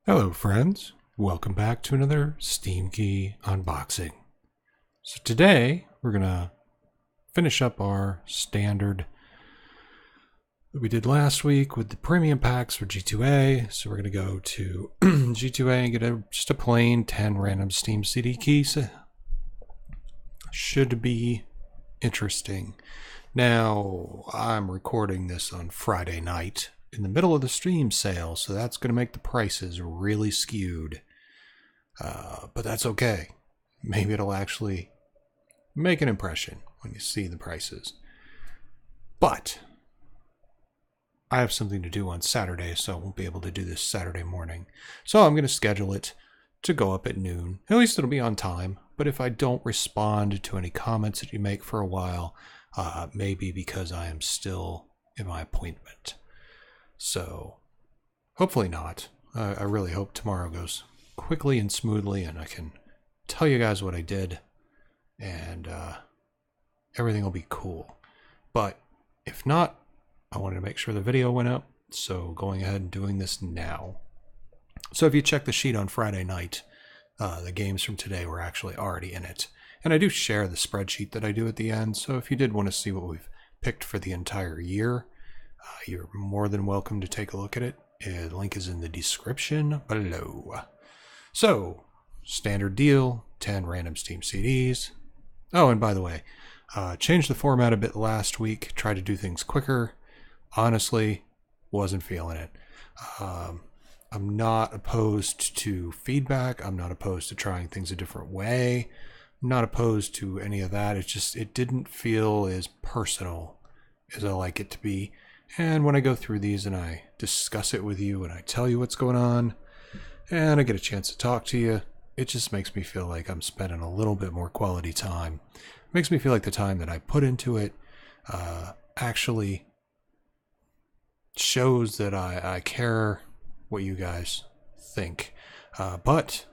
Hello friends, welcome back to another Steam Key unboxing. So today we're going to finish up our standard that we did last week with the premium packs for G2A. So we're going to go to G2A and get just a plain 10 random Steam CD keys. Should be interesting. Now, I'm recording this on Friday night in the middle of the Steam sale, so that's going to make the prices really skewed. But that's okay. Maybe it'll actually make an impression when you see the prices. But I have something to do on Saturday, so I won't be able to do this Saturday morning. So I'm going to schedule it to go up at noon. At least it'll be on time. But if I don't respond to any comments that you make for a while, maybe because I am still in my appointment. So hopefully not. I really hope tomorrow goes quickly and smoothly and I can tell you guys what I did and everything will be cool. But if not, I wanted to make sure the video went up, so going ahead and doing this now. So if you check the sheet on Friday night, the games from today were actually already in it. And I do share the spreadsheet that I do at the end, so if you did want to see what we've picked for the entire year, you're more than welcome to take a look at it. The link is in the description below. So, standard deal, 10 random Steam CDs. Oh, and by the way, changed the format a bit last week, tried to do things quicker. Honestly, wasn't feeling it. I'm not opposed to feedback. I'm not opposed to trying things a different way. I'm not opposed to any of that. It's just, it didn't feel as personal as I like it to be. And when I go through these and I discuss it with you and I tell you what's going on and I get a chance to talk to you, it just makes me feel like I'm spending a little bit more quality time. It makes me feel like the time that I put into it actually shows that I care what you guys think. But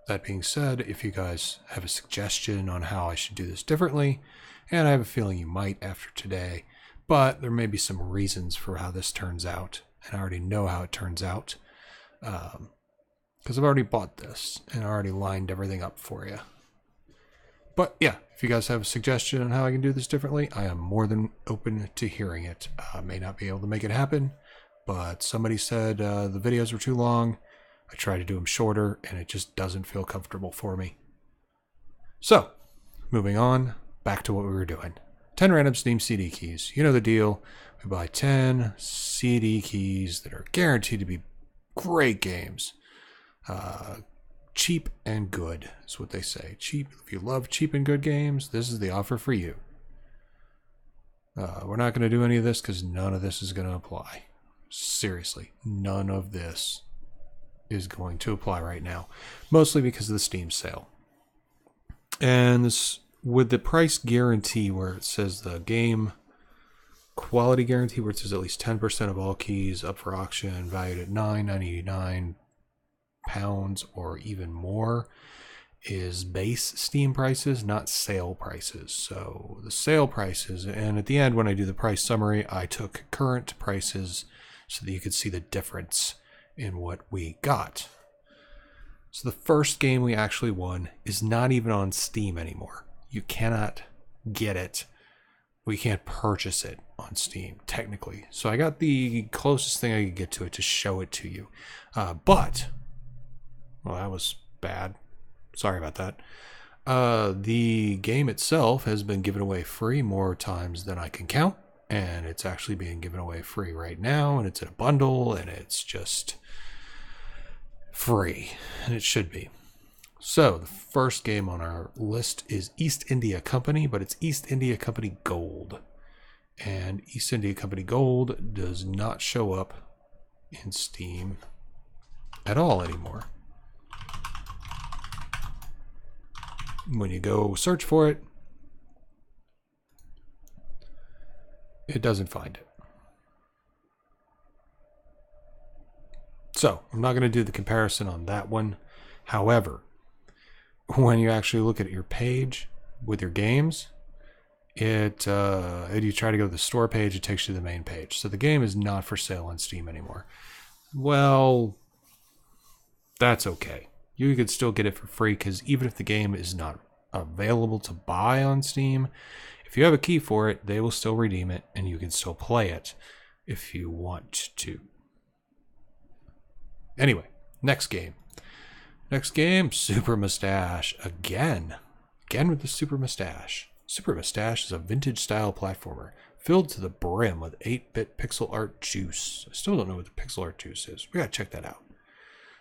that being said, if you guys have a suggestion on how I should do this differently, and I have a feeling you might after today, but there may be some reasons for how this turns out, and I already know how it turns out, because I've already bought this, and I already lined everything up for you. But yeah, if you guys have a suggestion on how I can do this differently, I am more than open to hearing it. I may not be able to make it happen, but somebody said the videos were too long. I try to do them shorter, and it just doesn't feel comfortable for me. So, moving on, back to what we were doing. 10 random Steam CD keys. You know the deal. We buy 10 CD keys that are guaranteed to be great games. Cheap and good is what they say. Cheap. If you love cheap and good games, this is the offer for you. We're not going to do any of this because none of this is going to apply. Seriously, none of this is going to apply right now. Mostly because of the Steam sale. And this, with the price guarantee where it says the game quality guarantee where it says at least 10% of all keys up for auction valued at £9.99 or even more is base Steam prices, not sale prices. So the sale prices, and at the end when I do the price summary, I took current prices so that you could see the difference in what we got. So the first game we actually won is not even on Steam anymore. You cannot get it. We can't purchase it on Steam, technically. So I got the closest thing I could get to it to show it to you. But, well, that was bad. Sorry about that. The game itself has been given away free more times than I can count. And it's actually being given away free right now. And it's in a bundle. And it's just free. And it should be. So, the first game on our list is East India Company, but it's East India Company Gold. And East India Company Gold does not show up in Steam at all anymore. When you go search for it, it doesn't find it. So, I'm not going to do the comparison on that one. However, when you actually look at your page with your games, you try to go to the store page, it takes you to the main page. So the game is not for sale on Steam anymore. Well, That's okay. You could still get it for free because even if the game is not available to buy on Steam, if you have a key for it, they will still redeem it and you can still play it if you want to. Anyway, next game. Next game, Super Moustache. Again with the Super Moustache. Super Moustache is a vintage-style platformer filled to the brim with 8-bit pixel art juice. I still don't know what the pixel art juice is. We gotta check that out.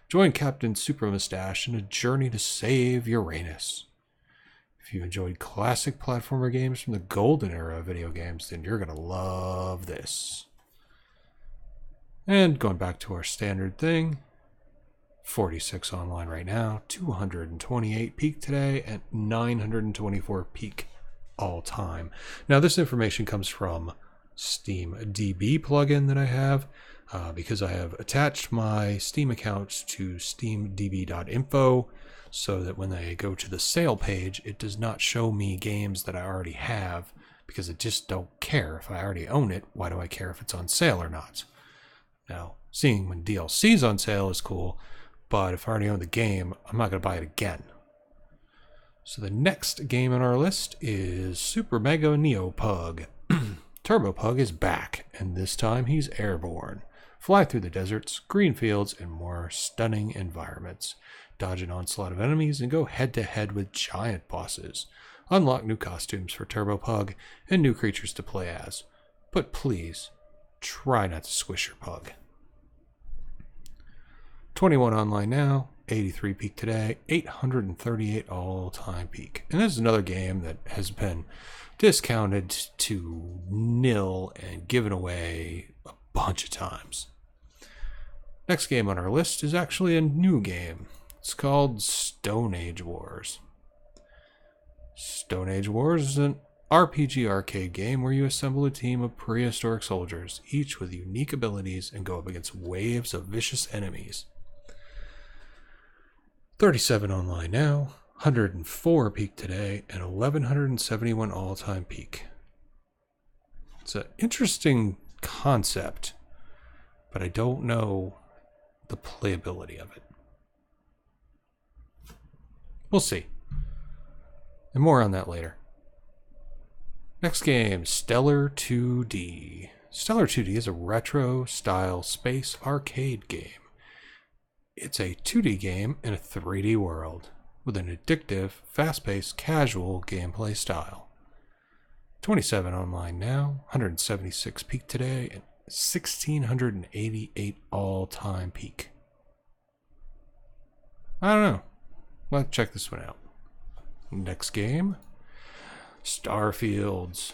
Join Captain Super Moustache in a journey to save Uranus. If you enjoyed classic platformer games from the golden era of video games, then you're gonna love this. And going back to our standard thing, 46 online right now, 228 peak today, and 924 peak all time. Now this information comes from Steam DB plugin that I have because I have attached my Steam accounts to steamdb.info so that when I go to the sale page, it does not show me games that I already have because I just don't care. If I already own it, why do I care if it's on sale or not? Now, seeing when DLC's on sale is cool, but if I already own the game, I'm not going to buy it again. So the next game on our list is Super Mega Neo Pug. Turbo Pug is back, and this time he's airborne. Fly through the deserts, green fields, and more stunning environments. Dodge an onslaught of enemies and go head-to-head with giant bosses. Unlock new costumes for Turbo Pug and new creatures to play as. But please, try not to squish your pug. 21 online now, 83 peak today, 838 all-time peak. And this is another game that has been discounted to nil and given away a bunch of times. Next game on our list is actually a new game. It's called Stone Age Wars. Stone Age Wars is an RPG arcade game where you assemble a team of prehistoric soldiers, each with unique abilities, and go up against waves of vicious enemies. 37 online now, 104 peak today, and 1171 all-time peak. It's an interesting concept, but I don't know the playability of it. We'll see. And more on that later. Next game, Stellar 2D. Stellar 2D is a retro-style space arcade game. It's a 2D game in a 3D world with an addictive, fast-paced, casual gameplay style. 27 online now, 176 peak today, and 1,688 all-time peak. I don't know. Let's check this one out. Next game, Starfields.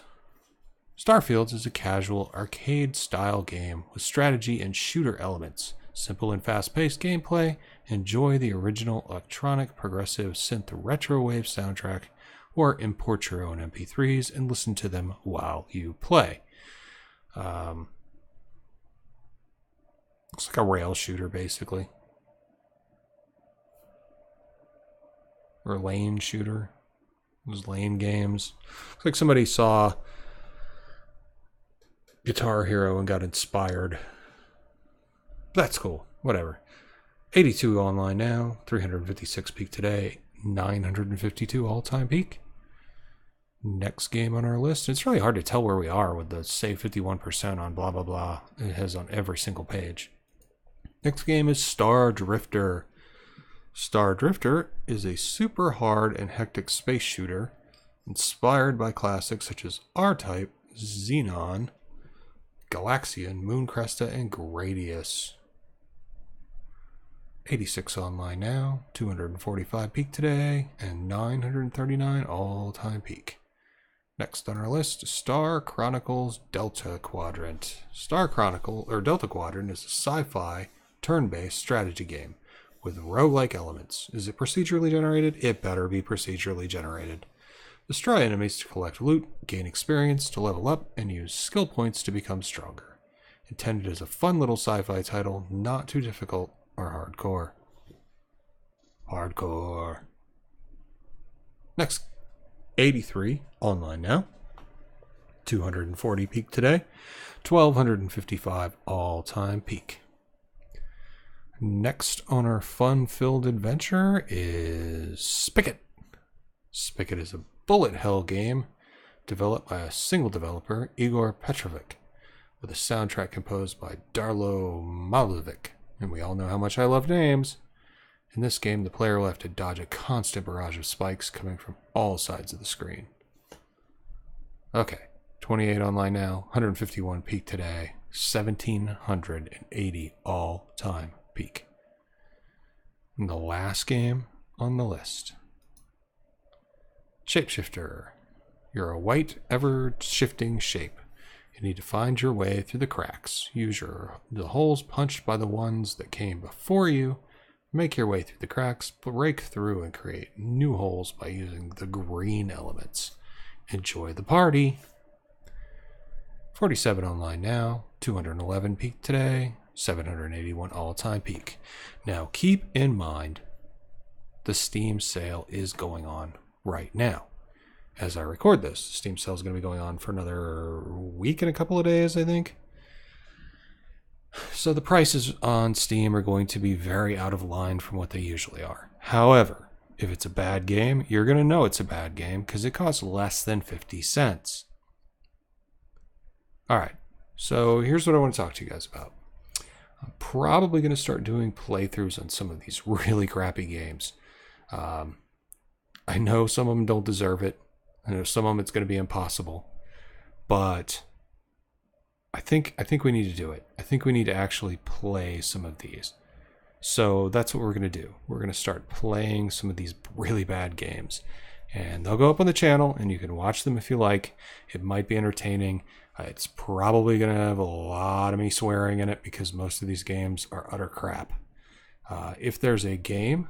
Starfields is a casual arcade-style game with strategy and shooter elements. Simple and fast-paced gameplay. Enjoy the original electronic progressive synth retrowave soundtrack, or import your own MP3s and listen to them while you play. Looks like a rail shooter, basically. Or lane shooter. Those lane games. Looks like somebody saw Guitar Hero and got inspired. That's cool. Whatever. 82 online now, 356 peak today, 952 all-time peak. Next game on our list. It's really hard to tell where we are with the save 51% on blah blah blah. It has on every single page. Next game is Star Drifter. Star Drifter is a super hard and hectic space shooter inspired by classics such as R-Type, Xenon, Galaxian, Mooncresta, and Gradius. 86 online now, 245 peak today, and 939 all-time peak. Next on our list, Star Chronicles Delta Quadrant. Star Chronicle, or Delta Quadrant, is a sci-fi, turn-based strategy game with roguelike elements. Is it procedurally generated? It better be procedurally generated. Destroy enemies to collect loot, gain experience to level up, and use skill points to become stronger. Intended as a fun little sci-fi title, not too difficult or hardcore. Hardcore. Next, 83 online now. 240 peak today. 1,255 all-time peak. Next on our fun-filled adventure is Spicket. Spicket is a bullet hell game developed by a single developer, Igor Petrovic, with a soundtrack composed by Darlo Malovic. And we all know how much I love names. In this game, the player will have to dodge a constant barrage of spikes coming from all sides of the screen. Okay, 28 online now, 151 peak today, 1,780 all-time peak. And the last game on the list. Shapeshifter. You're a white, ever-shifting shape. You need to find your way through the cracks. Use the holes punched by the ones that came before you. Make your way through the cracks, break through, and create new holes by using the green elements. Enjoy the party. 47 online now, 211 peak today, 781 all-time peak. Now keep in mind, the Steam sale is going on right now. As I record this, the Steam sale is going to be going on for another week and a couple of days, I think. So the prices on Steam are going to be very out of line from what they usually are. However, if it's a bad game, you're going to know it's a bad game because it costs less than 50 cents. All right, so here's what I want to talk to you guys about. I'm probably going to start doing playthroughs on some of these really crappy games. I know some of them don't deserve it. I know some of them it's going to be impossible. But I think we need to do it. I think we need to actually play some of these. So that's what we're going to do. We're going to start playing some of these really bad games. And they'll go up on the channel, and you can watch them if you like. It might be entertaining. It's probably going to have a lot of me swearing in it because most of these games are utter crap. If there's a game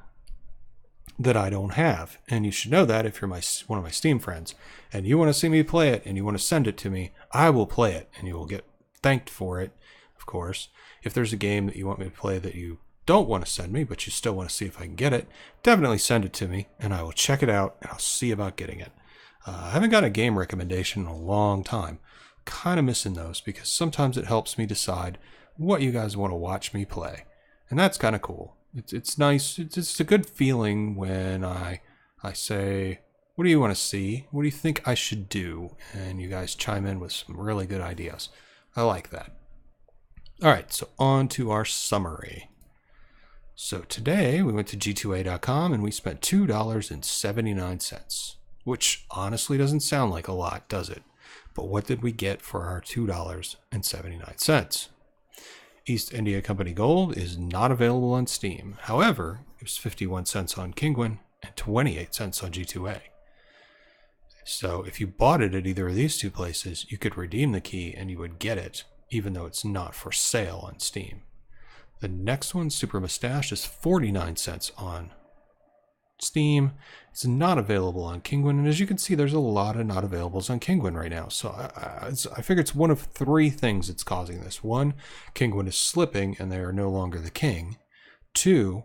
that I don't have, and you should know that if you're one of my Steam friends, and you want to see me play it, and you want to send it to me, I will play it, and you will get thanked for it, of course. If there's a game that you want me to play that you don't want to send me, but you still want to see if I can get it, definitely send it to me, and I will check it out, and I'll see about getting it. I haven't got a game recommendation in a long time. Kind of missing those, because sometimes it helps me decide what you guys want to watch me play. And that's kind of cool. It's nice. It's a good feeling when I say, what do you want to see? What do you think I should do? And you guys chime in with some really good ideas. I like that. All right, so on to our summary. So today we went to g2a.com and we spent $2.79, which honestly doesn't sound like a lot, does it? But what did we get for our $2.79? East India Company Gold is not available on Steam. However, it was 51 cents on Kinguin and 28 cents on G2A. So if you bought it at either of these two places, you could redeem the key and you would get it, even though it's not for sale on Steam. The next one, Super Moustache, is 49 cents on Steam. It's not available on Kinguin, and as you can see, there's a lot of not availables on Kinguin right now. So I figure it's one of three things that's causing this. One, Kinguin is slipping and they are no longer the king. Two,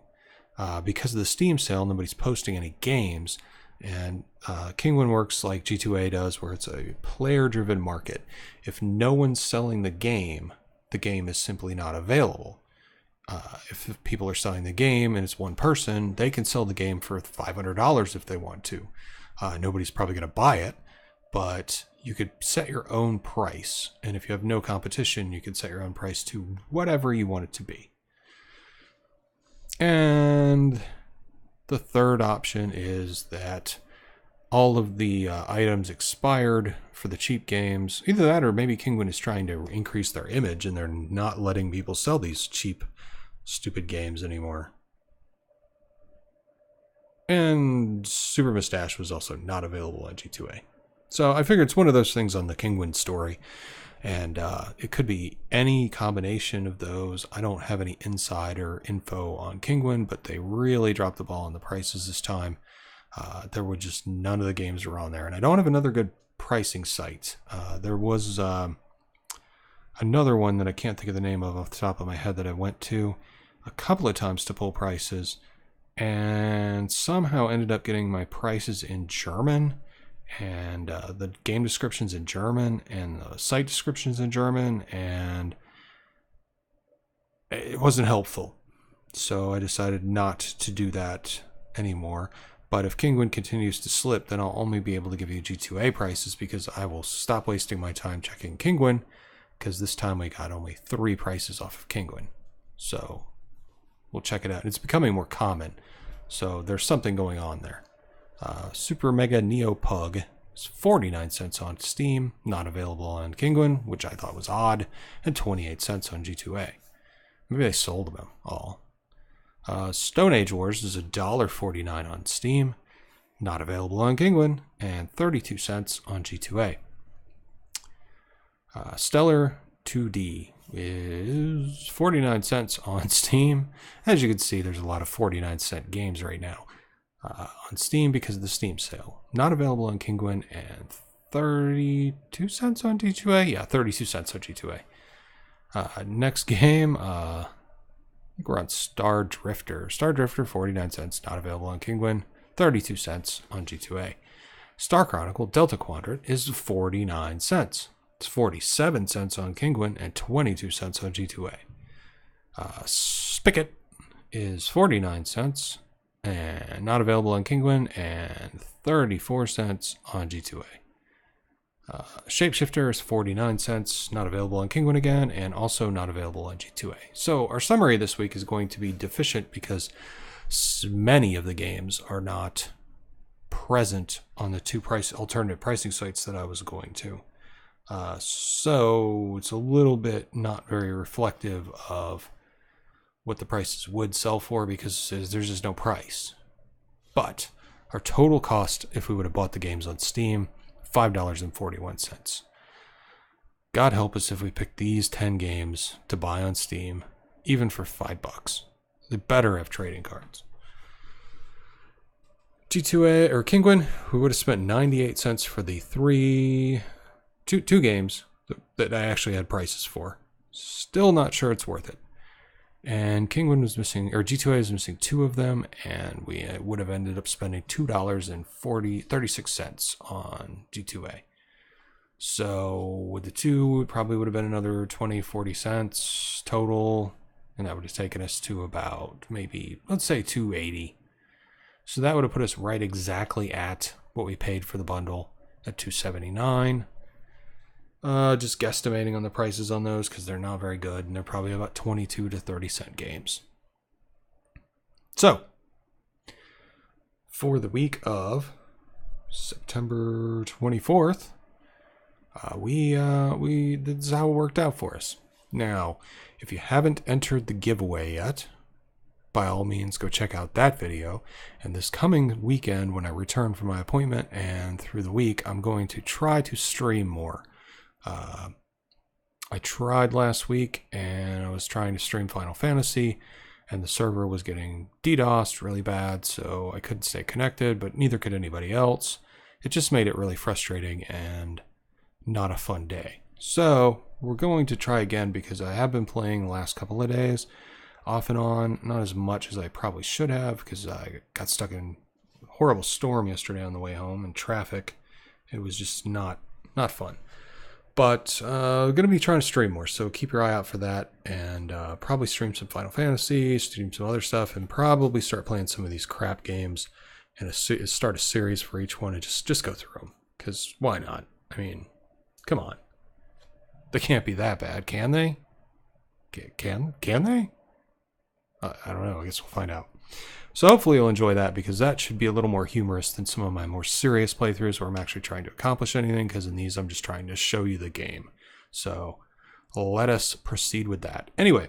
because of the Steam sale, nobody's posting any games, and Kinguin works like G2A does, where it's a player-driven market. If no one's selling the game is simply not available. If people are selling the game and it's one person, they can sell the game for $500 if they want to. Nobody's probably going to buy it, but you could set your own price. And if you have no competition, you can set your own price to whatever you want it to be. And the third option is that all of the items expired for the cheap games. Either that or maybe Kinguin is trying to increase their image and they're not letting people sell these cheap stupid games anymore. And Super Moustache was also not available on G2A. So I figured it's one of those things on the Kinguin story, and it could be any combination of those. I don't have any insider info on Kinguin, but they really dropped the ball on the prices this time. There were just none of the games were on there, and I don't have another good pricing site. There was another one that I can't think of the name of off the top of my head that I went to a couple of times to pull prices, and somehow ended up getting my prices in German, and the game descriptions in German, and the site descriptions in German, and it wasn't helpful. So I decided not to do that anymore. But if Kinguin continues to slip, then I'll only be able to give you G2A prices because I will stop wasting my time checking Kinguin, because this time we got only 3 prices off of Kinguin. So we'll check it out. It's becoming more common, so there's something going on there. Super Mega Neo Pug is 49 cents on Steam, not available on Kinguin, which I thought was odd, and 28 cents on G2A. Maybe they sold them all. Stone Age Wars is $1.49 on Steam, not available on Kinguin, and 32 cents on G2A. Stellar 2D is 49 cents on Steam. As you can see, there's a lot of 49-cent games right now on Steam because of the Steam sale. Not available on Kinguin, and 32 cents on G2A? Yeah, 32 cents on G2A. Next game, I think we're on Star Drifter. Star Drifter, 49 cents, not available on Kinguin, 32 cents on G2A. Star Chronicle Delta Quadrant is 49 cents. It's 47 cents on Kinguin and 22 cents on G2A. Spicket is 49 cents and not available on Kinguin, and 34 cents on G2A. Shapeshifter is 49 cents, not available on Kinguin again, and also not available on G2A. So our summary this week is going to be deficient because many of the games are not present on the 2 alternative pricing sites that I was going to. So it's a little bit not very reflective of what the prices would sell for because there's just no price. But our total cost, if we would have bought the games on Steam, $5.41. God help us if we picked these 10 games to buy on Steam, even for $5. They better have trading cards. G2A or Kinguin, we would have spent 98 cents for the two games that I actually had prices for. Still not sure it's worth it. And Kinguin was missing, or G2A was missing 2 of them, and we would have ended up spending $2.36 on G2A. So with the 2, it probably would have been another 20-40 cents total, and that would have taken us to about maybe, let's say, $2.80. So that would have put us right exactly at what we paid for the bundle at $2.79. Just guesstimating on the prices on those because they're not very good, and they're probably about 22 to 30 cent games. So, for the week of September 24th, this is how it worked out for us. Now, if you haven't entered the giveaway yet, by all means, go check out that video. And this coming weekend, when I return from my appointment and through the week, I'm going to try to stream more. I tried last week and I was trying to stream Final Fantasy, and the server was getting DDoSed really bad, so I couldn't stay connected, but neither could anybody else. It just made it really frustrating and not a fun day. So we're going to try again because I have been playing the last couple of days off and on, not as much as I probably should have because I got stuck in a horrible storm yesterday on the way home and traffic. It was just not fun. But going to be trying to stream more, so keep your eye out for that, and probably stream some Final Fantasy, stream some other stuff, and probably start playing some of these crap games and start a series for each one and just go through them. Because why not? I mean, come on. They can't be that bad, can they? Can they? I don't know. I guess we'll find out. So hopefully you'll enjoy that, because that should be a little more humorous than some of my more serious playthroughs where I'm actually trying to accomplish anything, because in these I'm just trying to show you the game. So let us proceed with that. Anyway,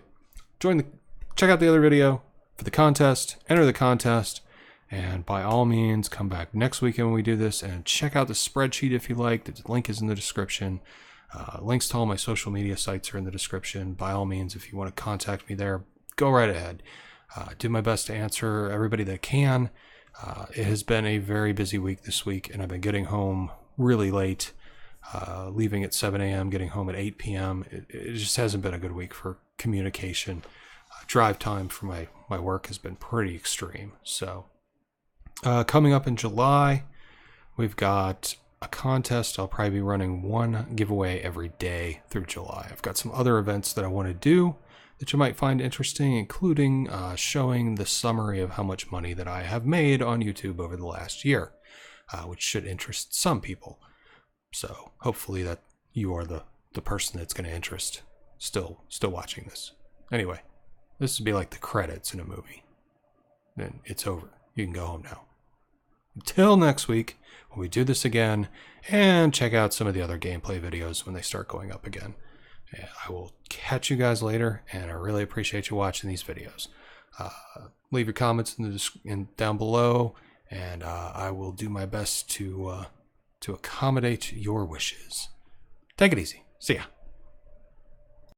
check out the other video for the contest, enter the contest, and by all means come back next weekend when we do this and check out the spreadsheet if you like. The link is in the description. Links to all my social media sites are in the description. By all means, if you want to contact me there, go right ahead. Do my best to answer everybody that can. It has been a very busy week this week, and I've been getting home really late, leaving at 7 a.m., getting home at 8 p.m. It just hasn't been a good week for communication. Drive time for my work has been pretty extreme. So coming up in July, we've got a contest. I'll probably be running one giveaway every day through July. I've got some other events that I want to do that you might find interesting, including showing the summary of how much money that I have made on YouTube over the last year, which should interest some people. So hopefully that you are the person that's going to interest still watching this. Anyway, this would be like the credits in a movie. Then it's over. You can go home now. Until next week, when we do this again, and check out some of the other gameplay videos when they start going up again. I will catch you guys later, and I really appreciate you watching these videos. Leave your comments down below, and I will do my best to accommodate your wishes. Take it easy. See ya.